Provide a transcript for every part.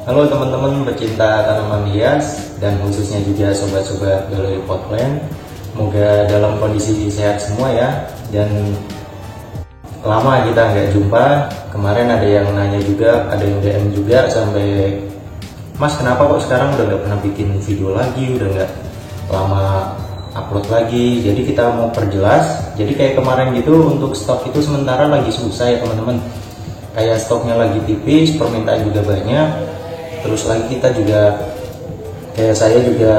Halo teman-teman pecinta tanaman hias dan khususnya juga sobat-sobat galeri potplant. Semoga dalam kondisi sehat semua ya. Dan lama kita nggak jumpa. Kemarin ada yang nanya juga, ada yang DM juga sampai, Mas kenapa kok sekarang udah nggak pernah bikin video lagi, udah nggak lama upload lagi. Jadi kita mau perjelas. Jadi kayak kemarin gitu, untuk stok itu sementara lagi susah ya teman-teman. Kayak stoknya lagi tipis, permintaan juga banyak. Terus lagi kita juga, kayak saya juga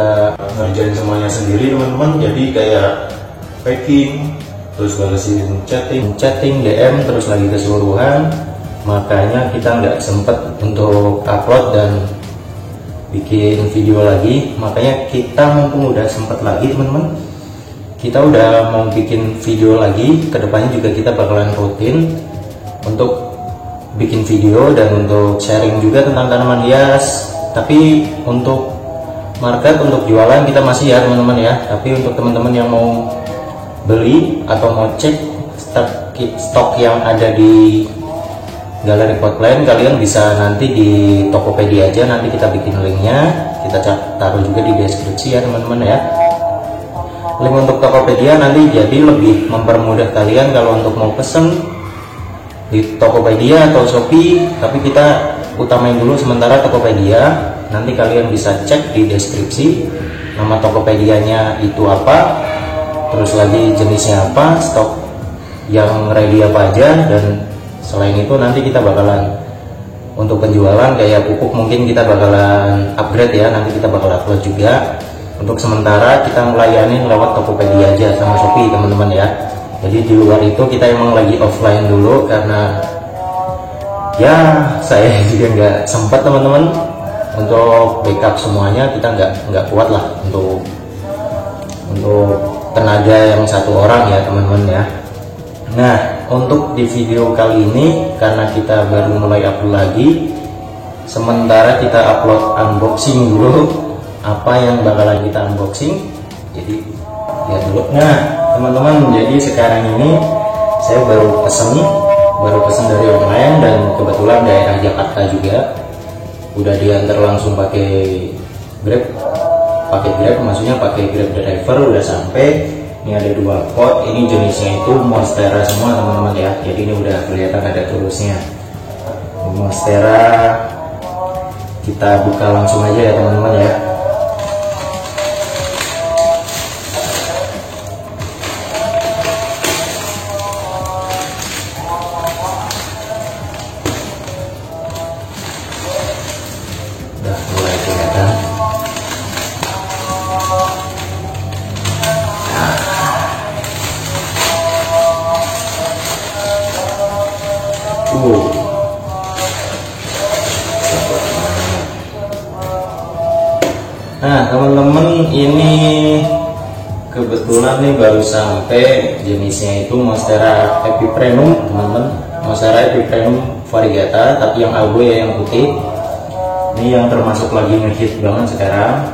ngerjain semuanya sendiri teman-teman. Jadi kayak packing, terus balesin chatting, DM, terus lagi keseluruhan. Makanya kita nggak sempet untuk upload dan bikin video lagi. Makanya kita mumpung udah sempet lagi teman-teman, kita udah mau bikin video lagi. Kedepannya juga kita bakalan rutin untuk bikin video dan untuk sharing juga tentang tanaman hias. Tapi untuk market, untuk jualan kita masih ya teman-teman ya. Tapi untuk teman-teman yang mau beli atau mau cek stok yang ada di galeri potplant, kalian bisa nanti di Tokopedia aja, nanti kita bikin linknya, kita taruh juga di deskripsi ya teman-teman ya. Link untuk Tokopedia nanti jadi lebih mempermudah kalian kalau untuk mau pesen di Tokopedia atau Shopee. Tapi kita utamain dulu sementara Tokopedia. Nanti kalian bisa cek di deskripsi nama Tokopedianya itu apa, terus lagi jenisnya apa, stok yang ready apa aja. Dan selain itu nanti kita bakalan untuk penjualan kayak pupuk mungkin kita bakalan upgrade ya, nanti kita bakal upload juga. Untuk sementara kita melayani lewat Tokopedia aja sama Shopee teman-teman ya. Jadi di luar itu kita emang lagi offline dulu karena ya saya juga nggak sempat teman-teman untuk backup semuanya. Kita nggak kuat lah untuk tenaga yang satu orang ya teman-teman ya. Nah untuk di video kali ini karena kita baru mulai upload lagi, sementara kita upload unboxing dulu apa yang bakalan kita unboxing. Jadi lihat dulu. Nah teman-teman, jadi sekarang ini saya baru pesen dari online dan kebetulan daerah Jakarta juga udah diantar langsung pakai Grab, maksudnya pakai Grab driver udah sampai. Ini ada 2 pot, ini jenisnya itu Monstera semua teman-teman ya. Jadi ini udah kelihatan ada tulisnya Monstera. Kita buka langsung aja ya teman-teman ya. Nah teman-teman, ini kebetulan nih baru sampai, jenisnya itu Monstera Epiprenum teman-teman. Monstera Epiprenum variegata, tapi yang albo ya, yang putih. Ini yang termasuk lagi ngehit banget sekarang.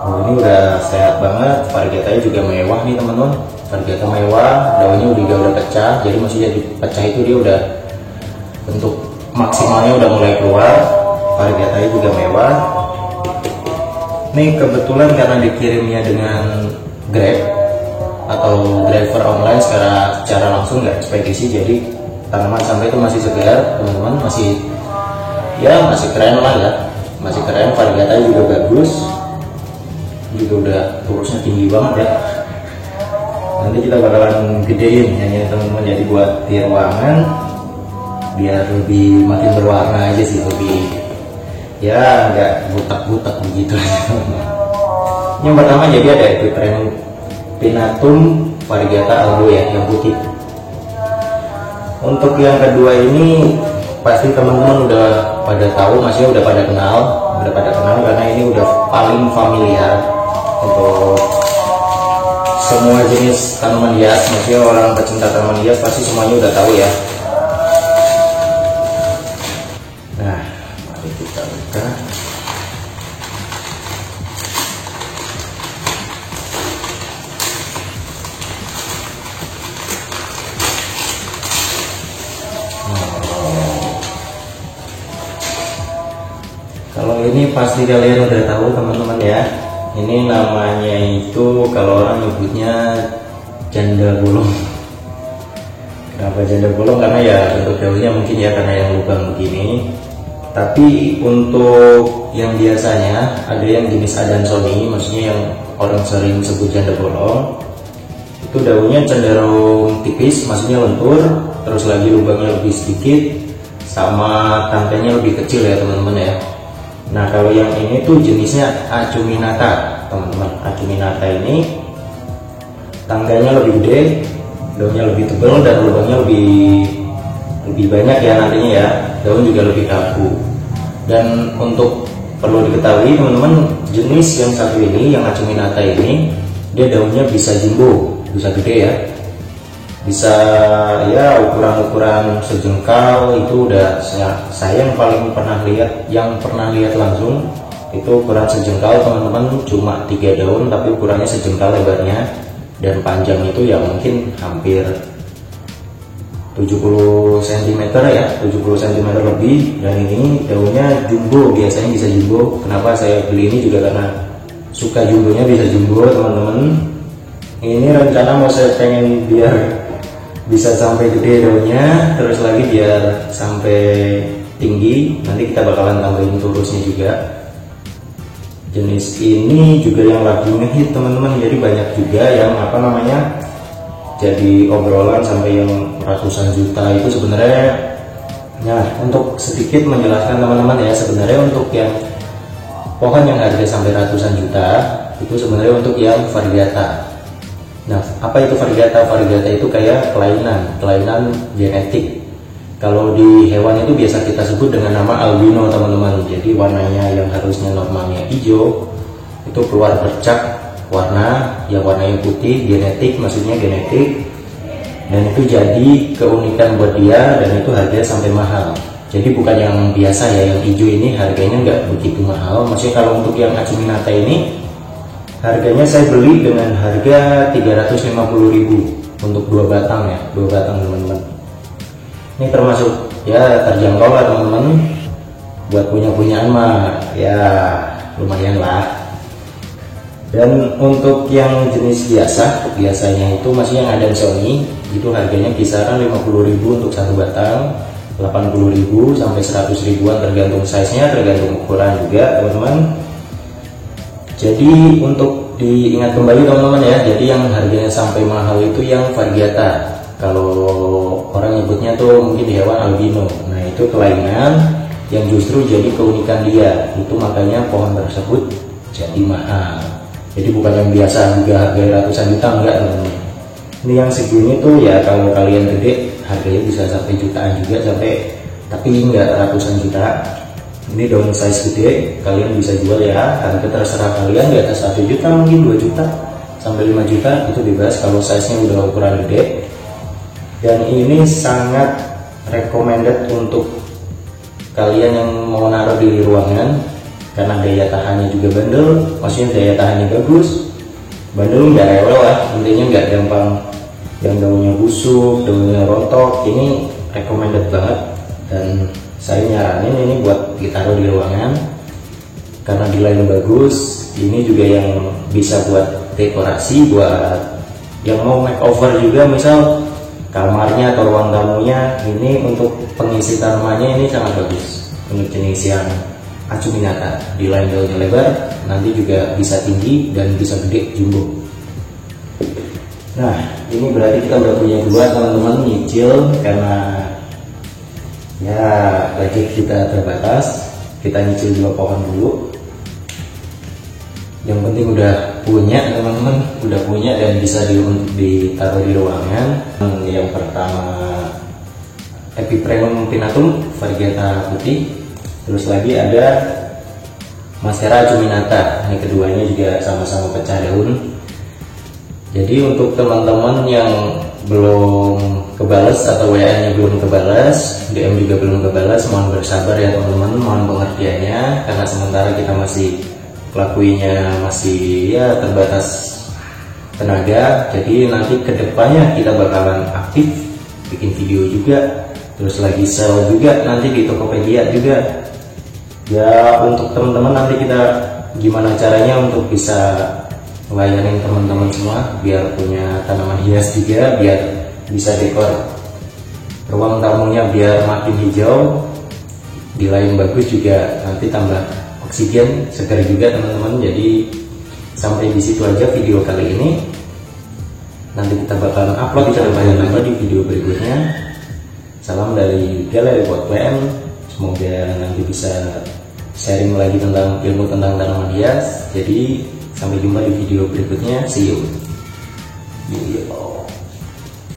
Oh, ini udah sehat banget, variegatanya juga mewah nih teman-teman. Variegata mewah, daunnya udah pecah. Jadi maksudnya dipecah itu dia udah bentuk maksimalnya udah mulai keluar. Variegatanya juga mewah. Ini kebetulan karena dikirimnya dengan Grab atau driver online secara langsung, nggak ekspedisi, jadi tanaman sampai itu masih segar teman-teman, masih keren lah ya, masih keren. Variegatanya juga bagus, juga udah turusnya tinggi banget ya. Nanti kita bakalan gedein ya teman-teman, jadi buat di ruangan biar lebih makin berwarna aja sih, lebih ya nggak butak-butak begitu aja. Yang pertama jadi ada Epiprenum variegata albo ya, yang putih. Untuk yang kedua ini pasti teman-teman udah pada tahu, maksudnya udah pada kenal karena ini udah paling familiar untuk semua jenis tanaman hias. Maksudnya orang pecinta tanaman hias pasti semuanya udah tahu ya. Nah mari kita buka. Kalau ini pasti kalian udah tahu teman-teman ya. Ini namanya itu kalau orang nyebutnya janda bolong. Kenapa janda bolong? Karena ya bentuk daunnya mungkin ya karena yang lubang begini. Tapi untuk yang biasanya ada yang jenis Adansonii, maksudnya yang orang sering sebut janda bolong, itu daunnya cenderung tipis, maksudnya lentur, terus lagi lubangnya lebih sedikit, sama tangkainya lebih kecil ya teman-teman ya. Nah kalau yang ini tuh jenisnya Acuminata teman-teman. Acuminata ini tangkainya lebih gede, daunnya lebih tebal, dan lubangnya lebih banyak ya nantinya ya. Daun juga lebih kaku. Dan untuk perlu diketahui teman-teman, jenis yang satu ini, yang Acuminata ini, dia daunnya bisa jumbo, bisa gede ya, bisa ya ukuran sejengkal. Itu udah saya yang paling pernah lihat langsung itu ukuran sejengkal teman-teman, cuma 3 daun tapi ukurannya sejengkal lebarnya, dan panjang itu ya mungkin hampir 70 cm ya, 70 cm lebih. Dan ini daunnya jumbo, biasanya bisa jumbo. Kenapa saya beli ini juga karena suka jumbonya, bisa jumbo teman-teman. Ini rencana mau saya pengen biar bisa sampai gede daunnya, terus lagi biar sampai tinggi. Nanti kita bakalan tambahin turusnya juga. Jenis ini juga yang lagi ngehit teman-teman, jadi banyak juga yang jadi obrolan sampai yang ratusan juta itu sebenarnya. Nah untuk sedikit menjelaskan teman-teman ya, sebenarnya untuk yang pohon yang harga sampai ratusan juta itu sebenarnya untuk yang variegata. Nah, apa itu variegata? Variegata itu kayak kelainan genetik. Kalau di hewan itu biasa kita sebut dengan nama albino teman-teman. Jadi warnanya yang harusnya normalnya hijau itu keluar bercak warna, yang warnanya putih, maksudnya genetik. Dan itu jadi keunikan buat dia, dan itu harganya sampai mahal. Jadi bukan yang biasa ya, yang hijau ini harganya nggak begitu mahal. Maksudnya kalau untuk yang Acuminata ini harganya saya beli dengan harga 350.000 untuk 2 batang ya, 2 batang teman-teman. Ini termasuk ya terjangkau lah teman-teman. Buat punyaan mah ya lumayan lah. Dan untuk yang jenis biasanya itu masih yang Adansonii, itu harganya kisaran 50.000 untuk 1 batang, 80.000 sampai 100.000-an tergantung size-nya, tergantung ukuran juga teman-teman. Jadi untuk diingat kembali teman-teman ya, jadi yang harganya sampai mahal itu yang variegata. Kalau orang nyebutnya tuh mungkin di hewan albino. Nah itu kelainan yang justru jadi keunikan dia, itu makanya pohon tersebut jadi mahal. Jadi bukan yang biasa harga ratusan juta, enggak teman-teman. Ini yang segini tuh ya kalau kalian gede harganya bisa sampai jutaan juga, tapi enggak ratusan juta. Ini daun size gede, kalian bisa jual ya, harga terserah kalian, di atas 1 juta mungkin 2 juta sampai 5 juta itu bebas kalau size nya udah ukuran gede. Dan ini sangat recommended untuk kalian yang mau naruh di ruangan, karena daya tahannya juga bandel, maksudnya daya tahannya bagus, bandel nggak rewel lah, intinya nggak gampang yang daunnya busuk, daunnya rontok. Ini recommended banget, dan saya nyaranin ini buat ditaruh di ruangan karena nilainya bagus. Ini juga yang bisa buat dekorasi, buat yang mau makeover juga, misal kamarnya atau ruang tamunya. Ini untuk pengisi tanamannya ini sangat bagus. Untuk jenis yang Acuminata, di line daunnya lebar, nanti juga bisa tinggi dan bisa gede jumbo. Nah ini berarti kita udah punya 2 teman-teman, nyicil karena ya budget kita terbatas, kita nyicil 2 pohon dulu. Yang penting udah punya teman-teman, udah punya dan bisa ditaruh di ruangan. Yang pertama Epipremnum pinnatum variegata putih, terus lagi ada Massera Acuminata. Ini keduanya juga sama-sama pecah daun. Jadi untuk teman-teman yang belum kebales atau WA-nya belum kebales, DM juga belum kebales, mohon bersabar ya teman-teman, mohon pengertiannya karena sementara kita masih pelakuinya masih ya terbatas tenaga. Jadi nanti kedepannya kita bakalan aktif bikin video juga, terus lagi sell juga nanti di Tokopedia juga. Ya untuk teman-teman nanti kita gimana caranya untuk bisa layanin teman-teman semua biar punya tanaman hias juga, biar bisa dekor ruang tamunya biar makin hijau, di lain bagus juga, nanti tambah oksigen, segar juga teman-teman. Jadi sampai di situ aja video kali ini. Nanti kita bakalan upload banyak lagi di video berikutnya. Salam dari Galeri Pot Plant. Semoga nanti bisa sharing lagi tentang ilmu tentang tanaman hias. Jadi sampai jumpa di video berikutnya. See you.